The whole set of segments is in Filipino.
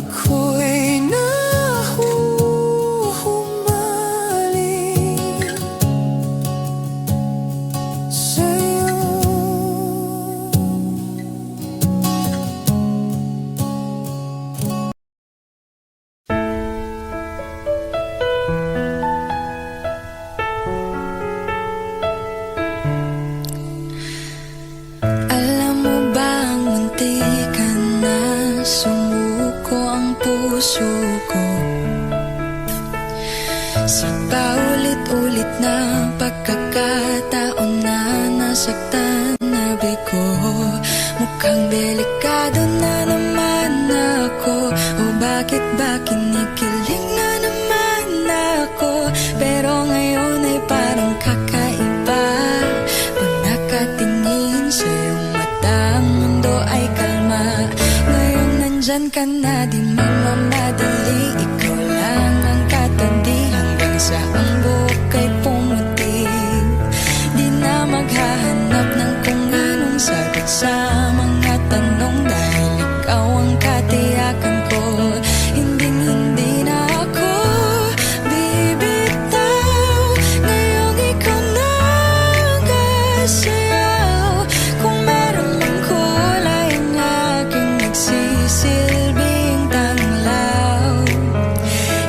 ako'y nahuhumaling sa'yo. Alam mo bang muntikan na sumuko ang puso ko sa paulit-ulit na pagkakataon na nasaktan na bigo. Mukhang delikado na naman ako, o bakit ba kinikilig na naman ako? Pero ngayon ay parang kakaiba pag nakatingin sa iyong mata, ang mundo ay kalma. Ngayon nandyan ka na, di magmamadali, ikaw lang ang katabi hanggang sa ang buhok ay pumuti. Di na maghahanap ng kung anong sagot sa mga tanong, dahil ikaw ang katiyakan ko. Hindi na ako bibitaw, ngayong ikaw na ang kasayaw. Kung meron mang kulay ang aking nagsisilbing tanglaw,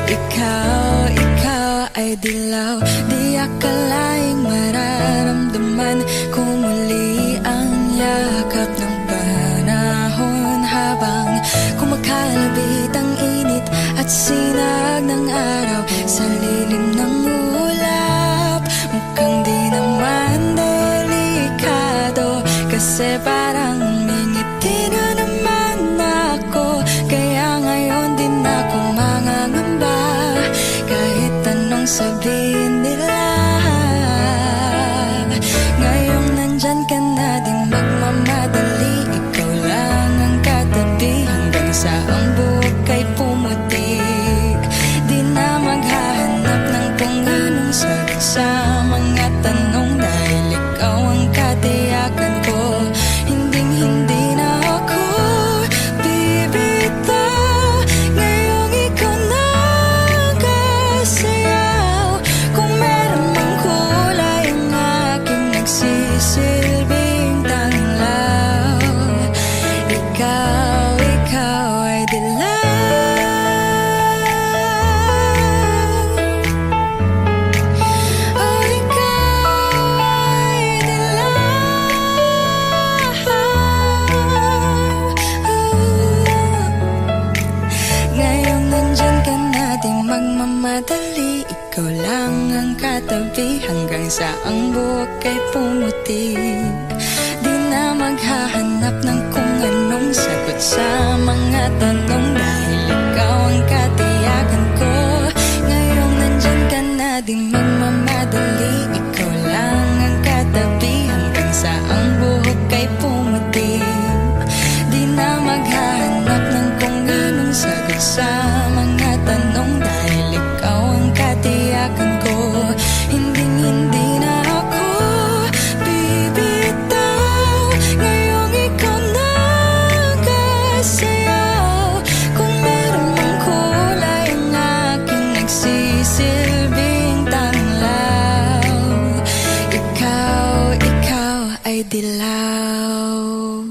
ikaw ay dilaw. Di akalaing mararamdaman ko muli ang yakap ng panahon, habang kumakalabit ang init at sinag ng araw sa lilim ng ulap. Mukhang di naman delikado, kasi parang umingiti na naman ako. Kaya ngayon din ako mangangamba, kahit anong sabihin nila. Ngayong nandyan ka na, di magmamadali, ikaw lang ang katabi hanggang sa ang buhok ay pumuti. Di na maghahanap ng kung anong sagot sa mga tanong, dahil ikaw ang katiyakan ko. Hindi na ako bibitaw, ngayong ikaw na ang kasayaw. Kung meron mang kulay ang aking nagsisilbing tanglaw, ikaw ay dilaw. Oh, ikaw ay dilaw. Ngayong nandyan ka na, di magmamadali, ikaw lang ang katabi hanggang sa ang buhok ay pumuti. Di na maghahanap ng kung anong sagot sa mga tanong, dahil ikaw ang katiyakan ko. Ngayong nandyan ka na, di magmamadali, ikaw lang ang katabi hanggang sa ang buhok ay pumuti. Di na maghahanap ng kung anong sagot sa mga tanong, dahil ikaw ang katiyakan ko. Hindi na ako bibitaw, ngayong ikaw na ang kasayaw. Kung meron mang kulay ang aking nagsisilbing tanglaw, ikaw ay dilaw.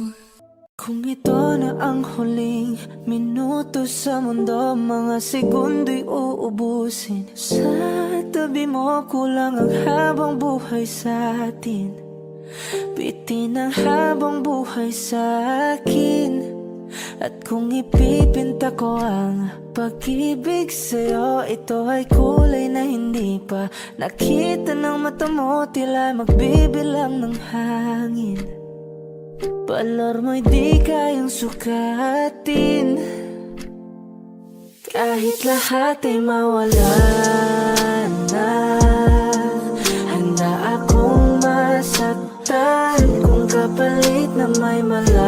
Kung ito na ang huling minuto sa mundo, mga segundo'y uubusin. Sa tabi mo kulang ang habang buhay sa atin, bitin ang habang buhay sa akin. At kung ipipinta ko ang pag-ibig sa'yo, ito ay kulay na hindi pa nakita ng mata mo, tila magbibilang ng hangin. Balor mo'y di kayang sukatin, kahit lahat ay mawala na. Handa akong masaktan kung kapalit na may malaya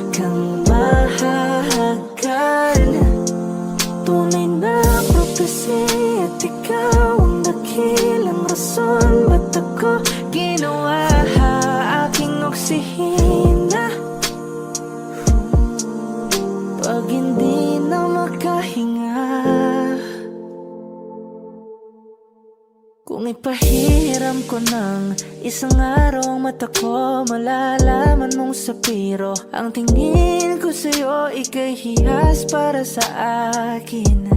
kang mahahagan. Tunay na prophecy at ikaw ang dakilang rason ba't ako ginawa aking oksihina. Pag hindi na makahinga, kung ipahiram ko ng isang araw ang mata ko, malalaman mong sapiro. Ang tingin ko sa'yo, ika'y hiyas para sa akin.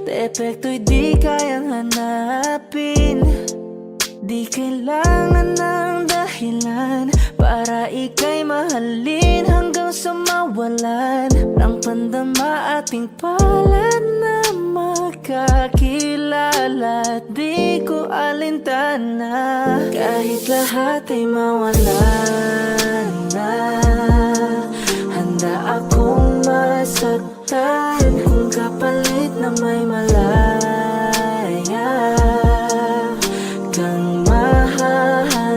Depekto'y di kayang hanapin. Di kailangan ng dahilan para ika'y mahalin hanggang sa mawalan ng pandama ating palad na makakilala. Di ko alintana kahit lahat ay mawalan na. Handa akong masaktan kung kapalit na may malaya kang mahahagkan.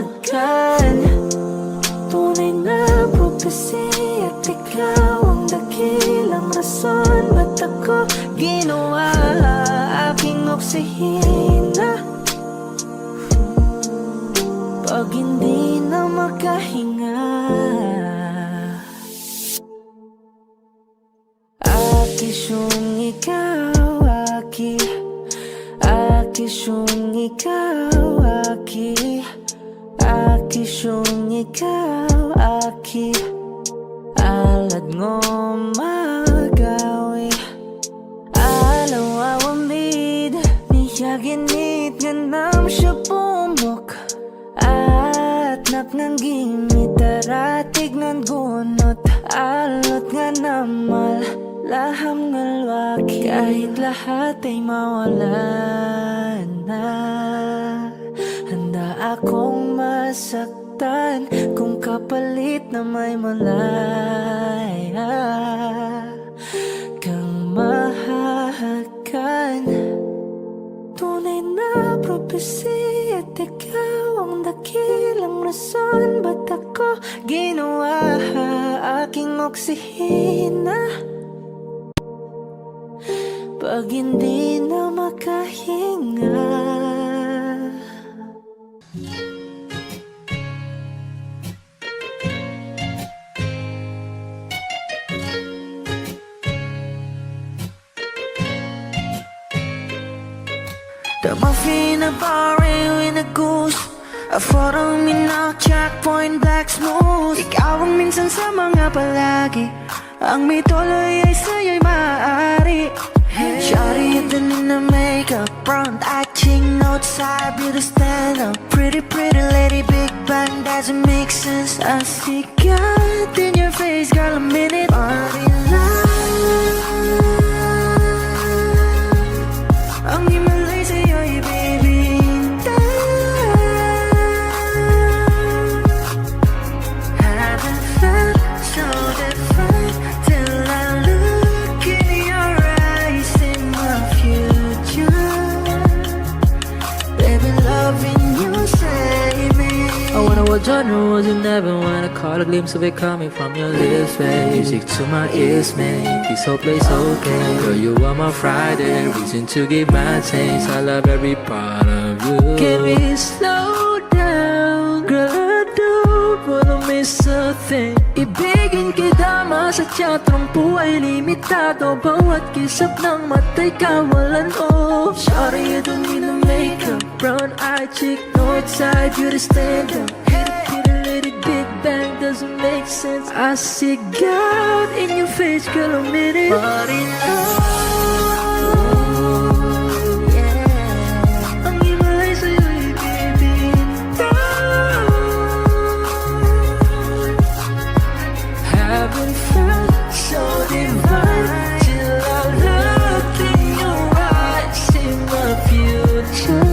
Tunay na prophecy at ikaw ang dakilang rason ba't ako ginawa aking oksihina. Pag hindi na makahinga, akisyong ikaw, akisyong ikaw, akisyong ikaw, alad ngo magawi alaw awamid niyaginit ganam siya pumok at naknanggimit taratig ng gunot alot nga namal laham ngalwaki kahit lahat ay mawalan na. Handa akong masaktan kung kapalit na may malaya kang mahahagkan. Tunay na prophecy at ikaw ang dakilang rason ba't ako ginawa aking oksihina. Pag hindi na makahinga, the muffin, a barrio in a goose, a photo mina, checkpoint, black smooth. Ikaw ang minsan sa mga palagi, ang may tuloy ay sa'yo'y maaari. Shawty, you done in the makeup, front eye, cheek, note side, beauty stand up. Pretty, pretty lady, big bang, doesn't make sense. I see God in your face, girl, a minute. Body love, ang himalay sa'yo'y bibintang. Haven't felt so different till I look in your eyes in my future. Baby, loving you save me. I wonder what genre was in heaven when I caught a glimpse of it coming from your lips, babe. Music to my ears, man. This whole place okay. Girl, you are my Friday, reason to give my taste. I love every part of you. Can we slow down? Girl, I don't wanna miss a thing. Ibigin kita, masadya trangpo ay limitado. Bawat kisap ng mata'y kawalan mo. Sorry, you don't need no makeup. Brown eye, chick, north side, beauty stand up. Pretty lady, big bang, doesn't make sense. I see God in your face, girl, a minute. Body love, yeah. Ang himalay sa'yo'y bibintang. Haven't felt so divine till I looked in your eyes in my future.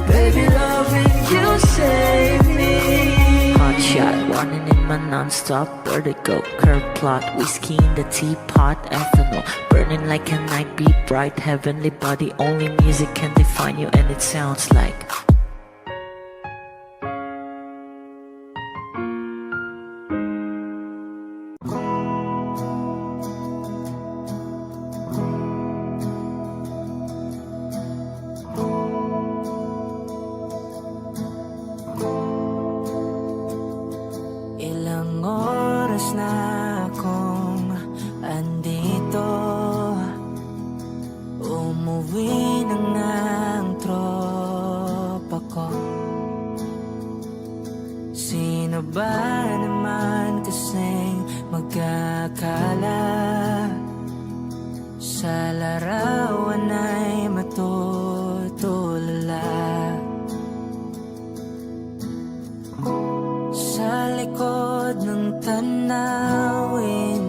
Baby, loving you save me. Hot shot, running in my non-stop vertigo. Curve plot, whiskey in the teapot, ethanol burning like a night, be bright, heavenly body. Only music can define you, and it sounds like ilang oras na akong magkakala. Sa larawan ay matutulala. Sa likod ng tanawin,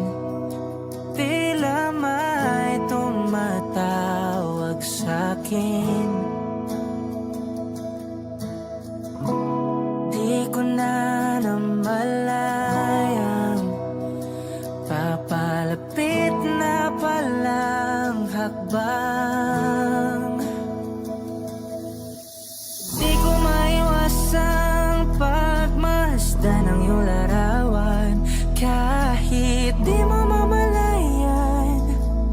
tila may tumatawag sa'kin. Di ko na namalayang papalapit na palang hakbang. Di ko maiwasang pagmasdan ng iyong larawan. Kahit di mo mamalayan,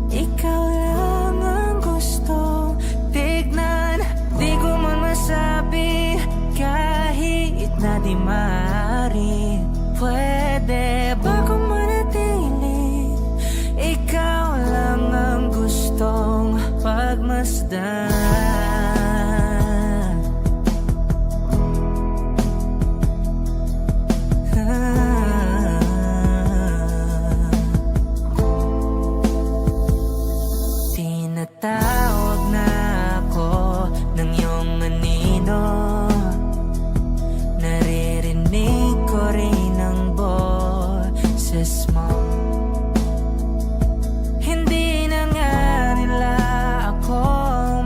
ikaw lang ang gustong tignan. Di ko man masabi kahit na di maaari. Pwede ba kung manatili? Ikaw lang ang gustong pagmasdan. Tinatawag na ako ng iyong anino. Naririnig ko rin ang boses mo. Hindi na nga nila ako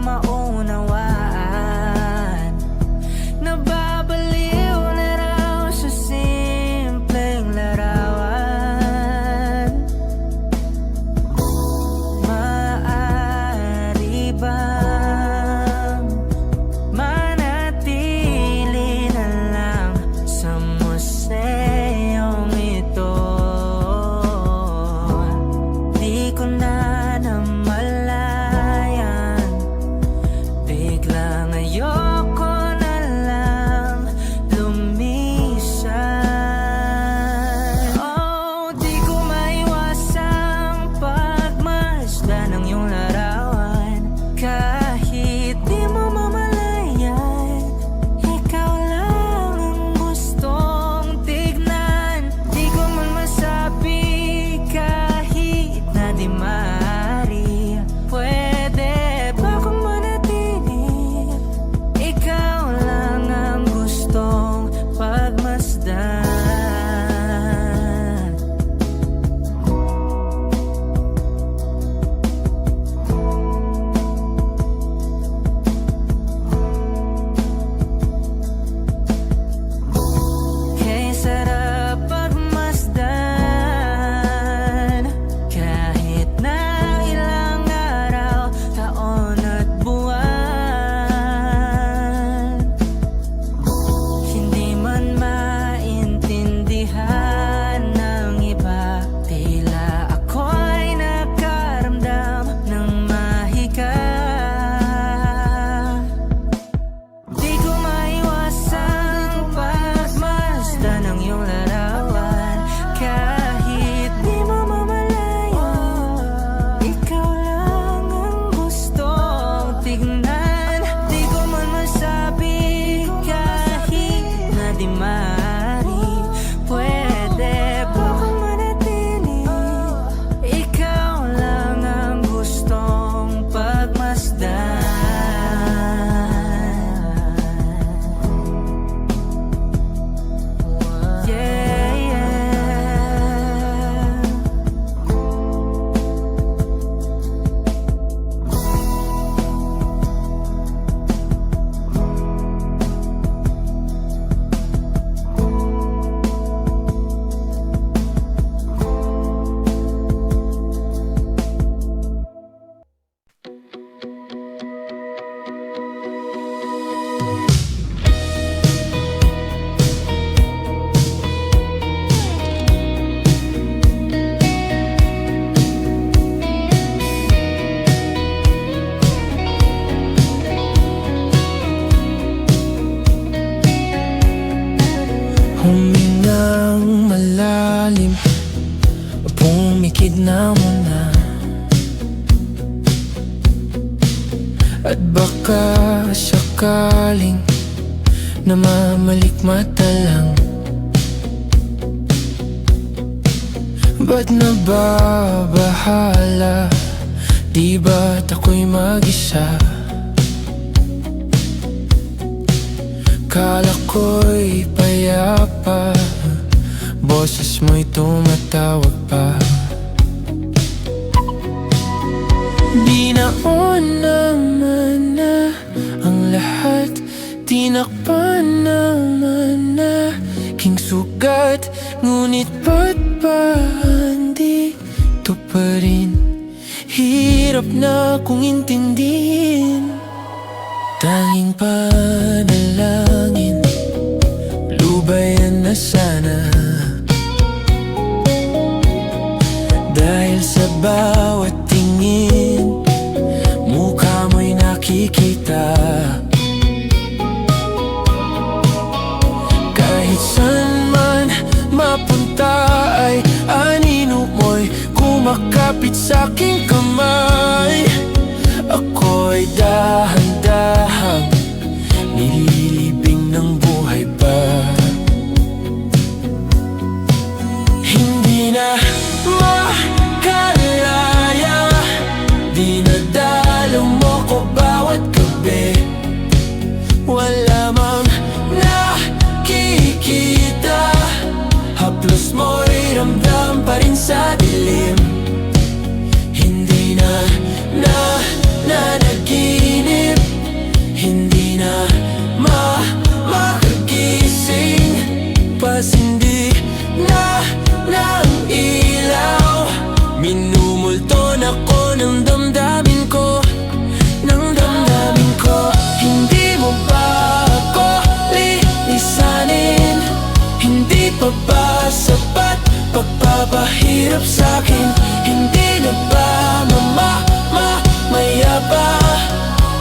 maunawaan. Nababaliw na raw sa simpleng larawan. Maaari bang manatili na lang sa museyong ito? Di ko na namalayan, biglang ayoko na lang lumisan. Oh, di ko maiwasang pagmasdan ng iyong larawan. Kahit di mo mamalayan, ikaw lang ang gustong tignan. Di ko man masabi kahit na di maaari. Pwede ba kung manatili? Ikaw lang ang gustong pagmasdan. Kay sarap pagmasdan, kahit na ilang araw, taon at buwan. Hindi man maintindihan ng iba, tila ako'y nakaramdam ng mahika. Di ko maiwasang pagmasdan ng iyong larawan. Kahit di mo mamalayan, ikaw lang ang gustong tignan. Di ko man masabi kahit na di maaari. Pwede ba kung manatili? Ikaw lang ang gustong pagmasdan. Yeah, yeah. Humingang malalim, pumikit na muna. At baka sakaling namamalikmata lang. Ba't nababahala? Di ba't ako'y mag-isa? Kala ko'y payapa, boses mo'y tumatawag pa. Di naman na ang lahat, tinakpan naman na king sugat. Ngunit ba't ba andito pa rin? Hirap na kong intindihin. Tanging panalangin, lubayan na sana. Dahil sa bawat tingin, mukha mo'y nakikita. Kahit saan man mapunta ay anino mo'y kumakapit sa'king kamay. Ako'y dahan-dahang nililibing ng buhay pa. Hindi na makalaya, dinadalo mo ko bawat gabi. Wala mang nakikita, haplos mo'y ramdam pa rin sa dilim. Hindi na nanaginip, hindi na makagising. Pasindi na ng ilaw, minumulton ako ng damdamin ko, ng damdamin ko. Hindi mo ba ako lilisanin? Hindi pa ba sapat pagpapahirap sa'kin? Hindi na ba mayaba?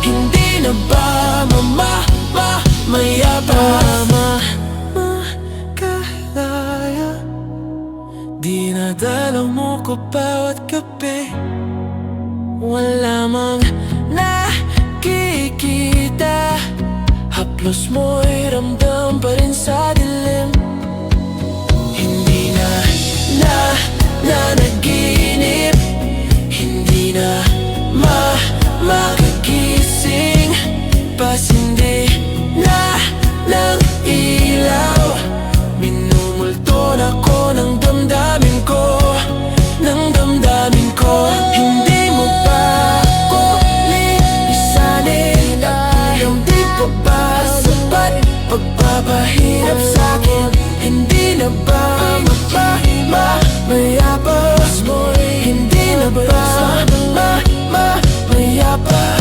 Hindi na ba mayaba? Makalaya, dinadalaw mo ko bawat gabi. Wala mang nakikita, haplos mo'y ramdam pa rin sa dilim. Hindi na nanaginip, hindi na makagising. Pasindi na ng ilaw, minumulton ako ng damdamin ko, ng damdamin ko. Hindi mo ba ako lilisanin? Hindi pa ba sapat pagpapahirap sa'kin? Hindi na ba mayabas mo'y hindi na ba mayabas?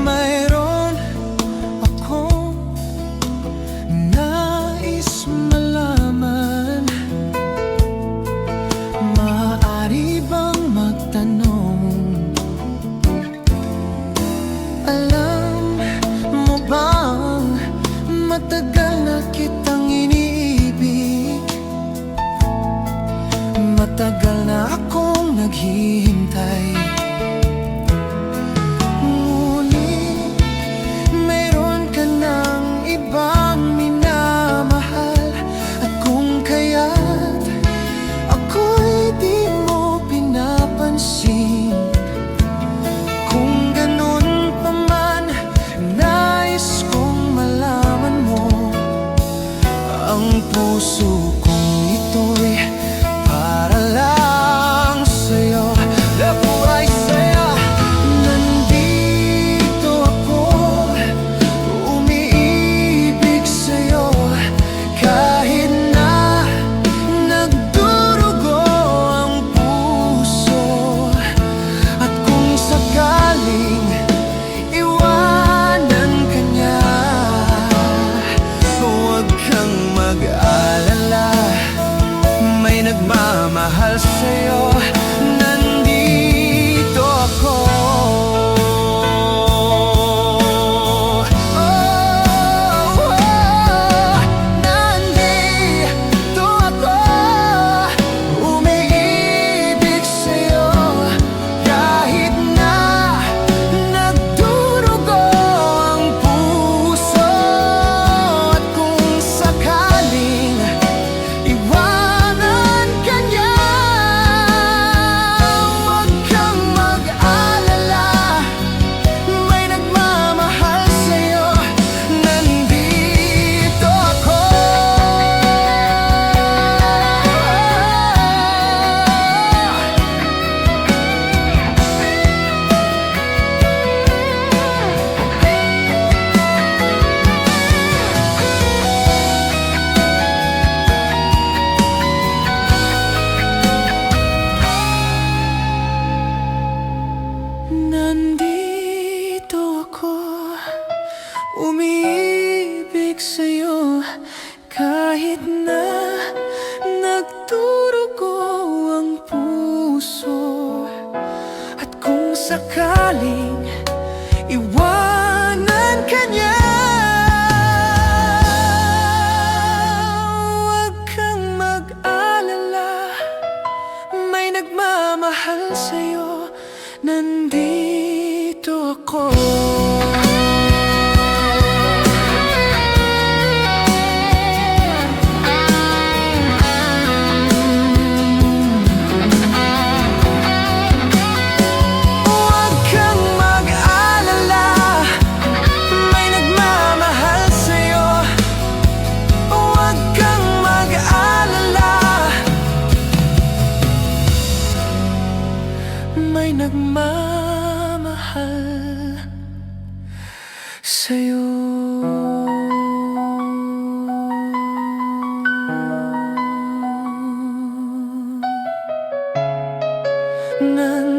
Mayroon akong nais malaman. Maaari bang magtanong? Alam mo bang matagal na kitang iniibig? Matagal na akong naghihintay. Ngunit mayroon ka ng ibang minamahal. At kung kaya't ako'y di mo pinapansin, kung ganun pa man, nais kong malaman mo ang puso kong ito'y para lang sa'yo. Ako ay saya, nandito ako, umiibig sa'yo. Kahit na nagdurugo ang puso, at kung sakaling iwanan ka niya, huwag kang mag-alala. sa'yo kahit na nagdurugo ang puso. At kung sakaling iwanan ka niya, huwag kang mag-alala, may nagmamahal sa'yo, nandito ako. May nagmamahal sa'yo. Na